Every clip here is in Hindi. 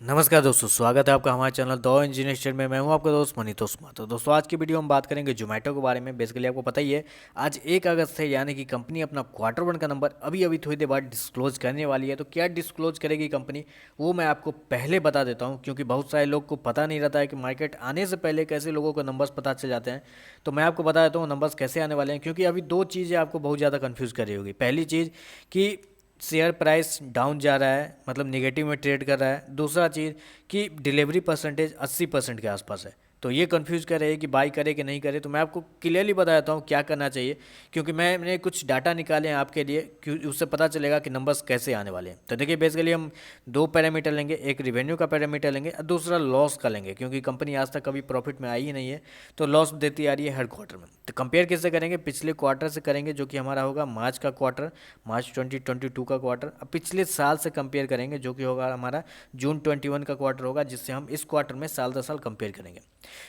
नमस्कार दोस्तों, स्वागत है आपका हमारे चैनल द इंजीनियर स्टेट में। मैं हूं आपका दोस्त मनीतोष माथुर। तो दोस्तों, आज की वीडियो हम बात करेंगे जोमेटो के बारे में। बेसिकली आपको पता ही है, आज 1 अगस्त है, यानी कि कंपनी अपना क्वार्टर 1 का नंबर अभी अभी थोड़ी देर बाद डिस्क्लोज करने वाली है। तो क्या डिस्क्लोज करेगी कंपनी, वो मैं आपको पहले बता देता हूँ, क्योंकि बहुत सारे लोग को पता नहीं रहता है कि मार्केट आने से पहले कैसे लोगों को नंबर्स पता चल जाते हैं। तो मैं आपको बता देता हूँ नंबर्स कैसे आने वाले हैं, क्योंकि अभी दो चीज़ें आपको बहुत ज़्यादा कन्फ्यूज़ कर रही होगी। पहली चीज़ कि शेयर प्राइस डाउन जा रहा है, मतलब नेगेटिव में ट्रेड कर रहा है। दूसरा चीज़ कि डिलीवरी परसेंटेज 80% के आसपास है। तो ये कंफ्यूज कर रहे हैं कि बाई करे कि नहीं करे। तो मैं आपको क्लियरली बता देता हूँ क्या करना चाहिए, क्योंकि मैंने कुछ डाटा निकाले हैं आपके लिए, क्योंकि उससे पता चलेगा कि नंबर्स कैसे आने वाले हैं। तो देखिए, बेसिकली हम दो पैरामीटर लेंगे, एक रिवेन्यू का पैरामीटर लेंगे और दूसरा लॉस का लेंगे, क्योंकि कंपनी आज तक कभी प्रॉफिट में आई ही नहीं है, तो लॉस देती आ रही है हर क्वार्टर में। तो कंपेयर किससे करेंगे? पिछले क्वार्टर से करेंगे, जो कि हमारा होगा मार्च का क्वार्टर, मार्च 2022 का क्वार्टर। अब पिछले साल से कंपेयर करेंगे, जो कि होगा हमारा जून 21 का क्वार्टर होगा, जिससे हम इस क्वार्टर में साल दर साल कंपेयर करेंगे।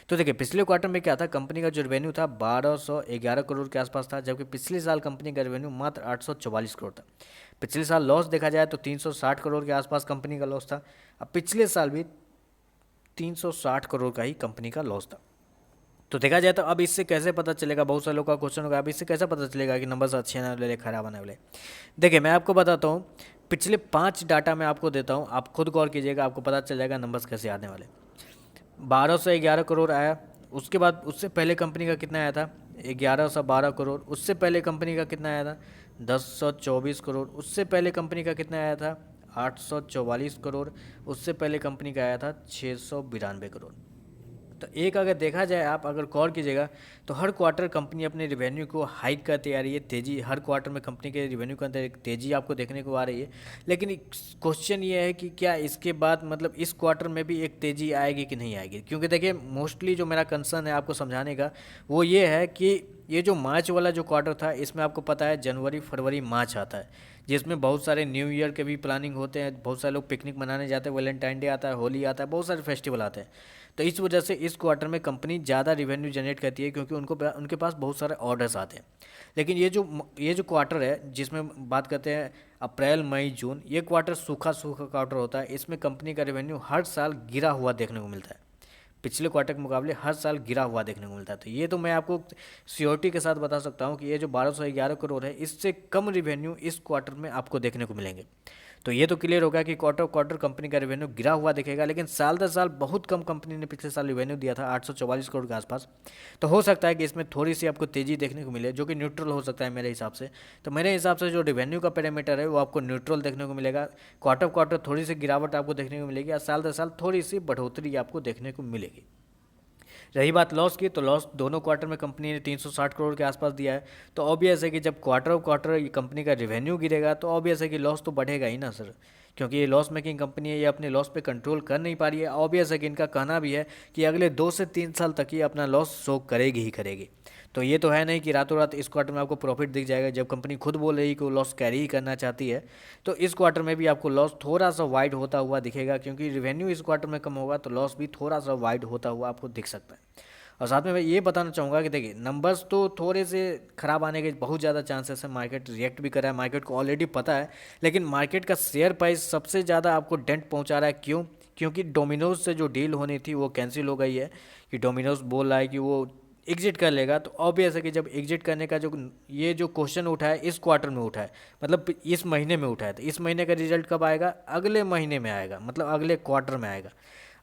तो देखिए, पिछले क्वार्टर में क्या था, कंपनी का जो रेवेन्यू था 1211 करोड़ के आसपास था, जबकि पिछले साल कंपनी का रेवेन्यू मात्र 844 करोड़ था। पिछले साल लॉस देखा जाए तो 360 करोड़ के आसपास कंपनी का लॉस था। अब पिछले साल भी 360 करोड़ का ही कंपनी का लॉस था। तो देखा जाए तो अब इससे कैसे पता चलेगा, बहुत सारे लोग का क्वेश्चन होगा, अब इससे कैसे पता चलेगा कि नंबर्स अच्छे आने वाले खराब आने वाले। देखिए, मैं आपको बताता हूँ, पिछले 5 डाटा मैं आपको देता हूँ, आप खुद गौर कीजिएगा, आपको पता चल जाएगा नंबर्स कैसे आने वाले। 1211 करोड़ आया। उसके बाद उससे पहले कंपनी का कितना आया था? 1112 करोड़। उससे पहले कंपनी का कितना आया था? 1024 करोड़। उससे पहले कंपनी का कितना आया था? 844 करोड़। उससे पहले कंपनी का आया था 692 करोड़। तो एक अगर देखा जाए, आप अगर गौर कीजिएगा, तो हर क्वार्टर कंपनी अपने रिवेन्यू को हाइक करती आ रही है, तेज़ी, हर क्वार्टर में कंपनी के रिवेन्यू के अंदर एक तेज़ी आपको देखने को आ रही है। लेकिन क्वेश्चन ये है कि क्या इसके बाद, मतलब इस क्वार्टर में भी एक तेज़ी आएगी कि नहीं आएगी? क्योंकि देखिए, मोस्टली जो मेरा कंसर्न है आपको समझाने का, वो ये है कि ये जो मार्च वाला जो क्वार्टर था, इसमें आपको पता है जनवरी फरवरी मार्च आता है, जिसमें बहुत सारे न्यू ईयर के भी प्लानिंग होते हैं, बहुत सारे लोग पिकनिक मनाने जाते हैं, वैलेंटाइन डे आता है, होली आता है, बहुत सारे फेस्टिवल आते हैं। तो इस वजह से इस क्वार्टर में कंपनी ज़्यादा रिवेन्यू जनरेट करती है, क्योंकि उनके पास बहुत सारे ऑर्डर्स आते हैं। लेकिन ये जो क्वार्टर है, जिसमें बात करते हैं अप्रैल मई जून, ये क्वार्टर सूखा सूखा क्वार्टर होता है। इसमें कंपनी का रेवेन्यू हर साल गिरा हुआ देखने को मिलता है, पिछले क्वार्टर के मुकाबले हर साल गिरा हुआ देखने को मिलता है। तो ये तो मैं आपको श्योरिटी के साथ बता सकता हूँ कि ये जो 1211 करोड़ है, इससे कम रिवेन्यू इस क्वार्टर में आपको देखने को मिलेंगे। तो ये तो क्लियर होगा कि क्वार्टर क्वार्टर कंपनी का रेवेन्यू गिरा हुआ दिखेगा, लेकिन साल दर साल बहुत कम कंपनी ने पिछले साल रेवेन्यू दिया था, 844 करोड़ के आसपास। तो हो सकता है कि इसमें थोड़ी सी आपको तेज़ी देखने को मिले, जो कि न्यूट्रल हो सकता है मेरे हिसाब से। तो मेरे हिसाब से जो रेवेन्यू का पैरामीटर है, वो आपको न्यूट्रल देखने को मिलेगा। क्वार्टर क्वार्टर थोड़ी सी गिरावट आपको देखने को मिलेगी, और साल दर साल थोड़ी सी बढ़ोतरी आपको देखने को मिलेगी। रही बात लॉस की, तो लॉस दोनों क्वार्टर में कंपनी ने 360 करोड़ के आसपास दिया है। तो ऑब्वियस है कि जब क्वार्टर क्वार्टर ये कंपनी का रेवेन्यू गिरेगा, तो ऑब्वियस है कि लॉस तो बढ़ेगा ही ना सर, क्योंकि ये लॉस मेकिंग कंपनी है, ये अपने लॉस पे कंट्रोल कर नहीं पा रही है। ऑब्वियस है कि इनका कहना भी है कि अगले 2 से 3 साल तक ये अपना लॉस शो करेगी ही करेगी। तो ये तो है नहीं कि रातों रात इस क्वार्टर में आपको प्रॉफिट दिख जाएगा, जब कंपनी खुद बोल रही है कि वो लॉस कैरी ही करना चाहती है। तो इस क्वार्टर में भी आपको लॉस थोड़ा सा वाइड होता हुआ दिखेगा, क्योंकि रेवेन्यू इस क्वार्टर में कम होगा, तो लॉस भी थोड़ा सा वाइड होता हुआ आपको दिख सकता है। और साथ में मैं ये बताना चाहूँगा कि देखिए, नंबर्स तो थोड़े से ख़राब आने के बहुत ज़्यादा चांसेस है। मार्केट रिएक्ट भी कर रहा है, मार्केट को ऑलरेडी पता है, लेकिन मार्केट का शेयर प्राइस सबसे ज़्यादा आपको डेंट पहुँचा रहा है। क्यों? क्योंकि डोमिनोज से जो डील होनी थी वो कैंसिल हो गई है, कि डोमिनोज बोल रहा है कि वो एग्जिट कर लेगा। तो ऑब्वियस है कि जब एग्जिट करने का जो ये जो क्वेश्चन उठा है, इस क्वार्टर में उठा है, मतलब इस महीने में उठा है, तो इस महीने का रिजल्ट कब आएगा? अगले महीने में आएगा, मतलब अगले क्वार्टर में आएगा।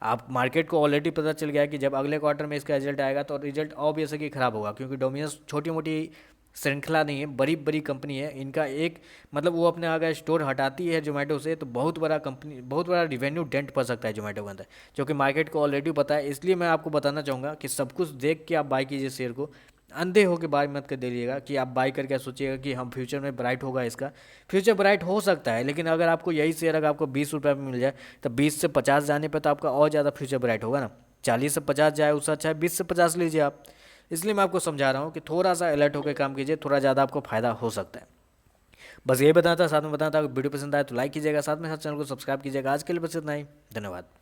आप मार्केट को ऑलरेडी पता चल गया है कि जब अगले क्वार्टर में इसका रिजल्ट आएगा, तो रिजल्ट ऑब्वियस है कि खराब होगा, क्योंकि डोमिनोज छोटी मोटी श्रृंखला नहीं है, बड़ी बड़ी कंपनी है। इनका एक, मतलब वो अपने अगर स्टोर हटाती है जोमेटो से, तो बहुत बड़ा कंपनी, बहुत बड़ा रिवेन्यू डेंट पड़ सकता है जोमेटो के अंदर, जो कि मार्केट को ऑलरेडी पता है। इसलिए मैं आपको बताना चाहूँगा कि सब कुछ देख के आप बाई कीजिए शेयर को, अंधे होकर बाय मत कर दीजिएगा कि आप बाई करके सोचिएगा कि हम फ्यूचर में ब्राइट होगा इसका। फ्यूचर ब्राइट हो सकता है, लेकिन अगर आपको यही शेयर अगर आपको 20 रुपये में मिल जाए, तो 20 से 50 जाने पे तो आपका और ज़्यादा फ्यूचर ब्राइट होगा ना। 40 से 50 जाए, उससे अच्छा है 20 से 50 लीजिए आप। इसलिए मैं आपको समझा रहा हूँ कि थोड़ा सा अलर्ट होकर काम कीजिए, थोड़ा ज़्यादा आपको फ़ायदा हो सकता है। बस ये बताना था, साथ में बताना था, वीडियो पसंद आए तो लाइक कीजिएगा, साथ में साथ चैनल को सब्सक्राइब कीजिएगा। आज के लिए बस इतना ही, धन्यवाद।